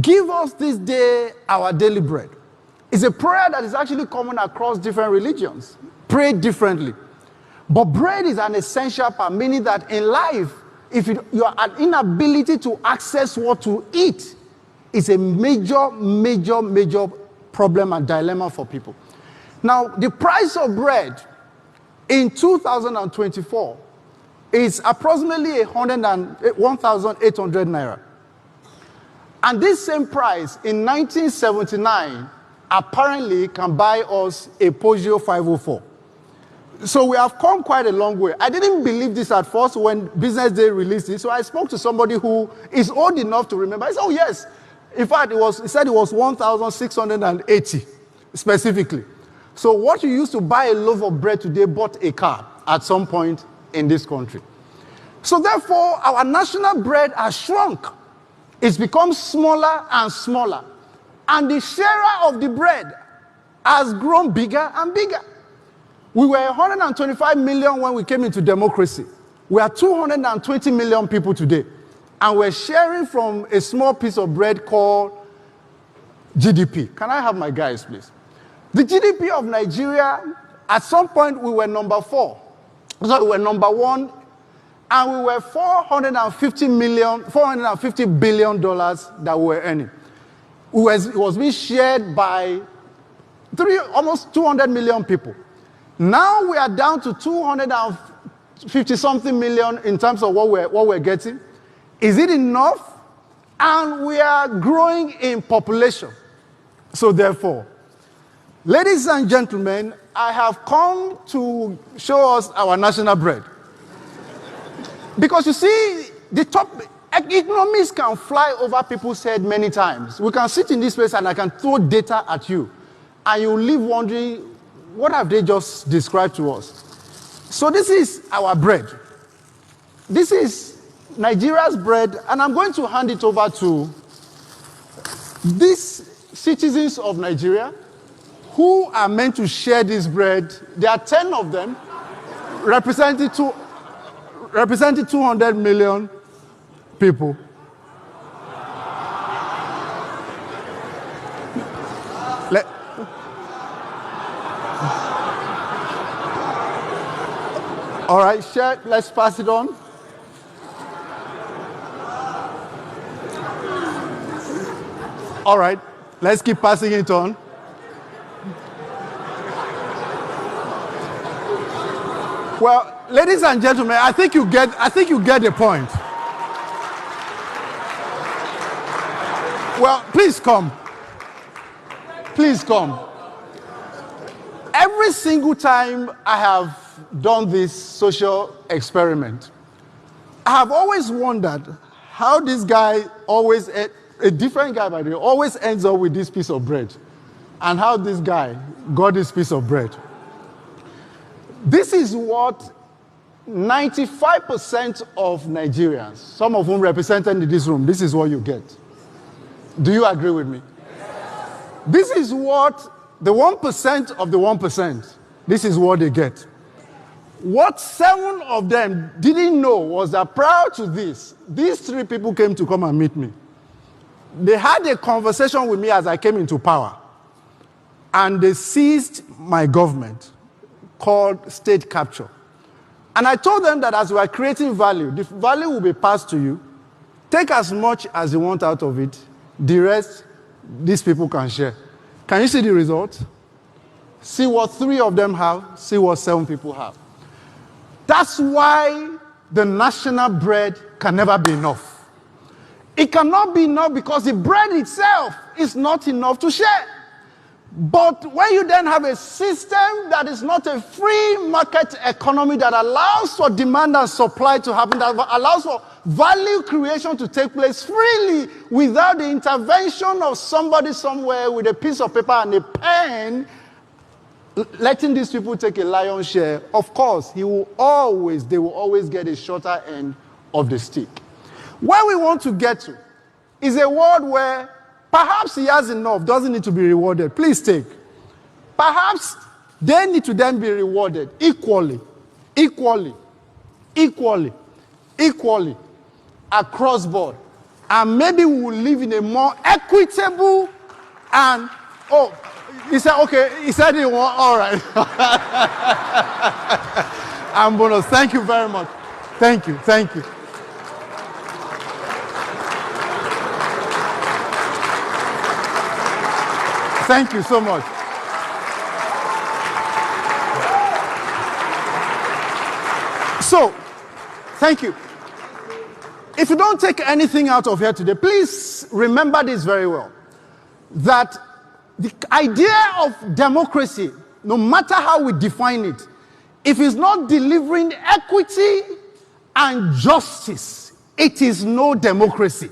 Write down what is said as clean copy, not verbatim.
Give us this day our daily bread. It's a prayer that is actually common across different religions. Pray differently. But bread is an essential part, meaning that in life, if your inability to access what to eat is a major, major, major problem and dilemma for people. Now, the price of bread in 2024 is approximately 1,800 naira. And this same price in 1979 apparently can buy us a Peugeot 504. So we have come quite a long way. I didn't believe this at first when Business Day released it. So I spoke to somebody who is old enough to remember. I said, oh yes. In fact, he said it was 1,680 specifically. So what you used to buy a loaf of bread today bought a car at some point in this country. So therefore, our national bread has shrunk. It's become smaller and smaller. And the sharer of the bread has grown bigger and bigger. We were 125 million when we came into democracy. We are 220 million people today. And we're sharing from a small piece of bread called GDP. Can I have my guys, please? The GDP of Nigeria, at some point, we were number 4. So we were number 1. And we were $450 billion that we were earning. It was being shared by almost 200 million people. Now we are down to 250-something million in terms of what we're getting. Is it enough? And we are growing in population. So therefore, ladies and gentlemen, I have come to show us our national bread. Because you see, economists can fly over people's head many times. We can sit in this place and I can throw data at you. And you leave wondering, what have they just described to us? So this is our bread. This is Nigeria's bread, and I'm going to hand it over to these citizens of Nigeria who are meant to share this bread. There are 10 of them, representing 200 million people. All right, share. Let's pass it on. All right, let's keep passing it on. Well, ladies and gentlemen, I think you get the point. Well, please come. Please come. Every single time I have done this social experiment, I have always wondered how this guy always, a different guy by the way, always ends up with this piece of bread, and how this guy got this piece of bread. This is what 95% of Nigerians, some of whom represented in this room, this is what you get. Do you agree with me? Yes. This is what the 1% of the 1%, this is what they get. What 7 of them didn't know was that prior to this, these 3 people came to come and meet me. They had a conversation with me as I came into power. And they seized my government, called state capture. And I told them that as we are creating value, the value will be passed to you. Take as much as you want out of it. The rest, these people can share. Can you see the result? See what 3 of them have, see what 7 people have. That's why the national bread can never be enough. It cannot be enough because the bread itself is not enough to share. But when you then have a system that is not a free market economy that allows for demand and supply to happen, that allows for value creation to take place freely without the intervention of somebody somewhere with a piece of paper and a pen, letting these people take a lion's share, of course, they will always get a shorter end of the stick. Where we want to get to is a world where perhaps he has enough, doesn't need to be rewarded. Please take. Perhaps they need to then be rewarded equally, across board. And maybe we will live in a more equitable and, he said, okay, he said it, all right. And bonus, thank you very much. Thank you, thank you. Thank you so much. So, thank you. If you don't take anything out of here today, please remember this very well. That the idea of democracy, no matter how we define it, if it's not delivering equity and justice, it is no democracy.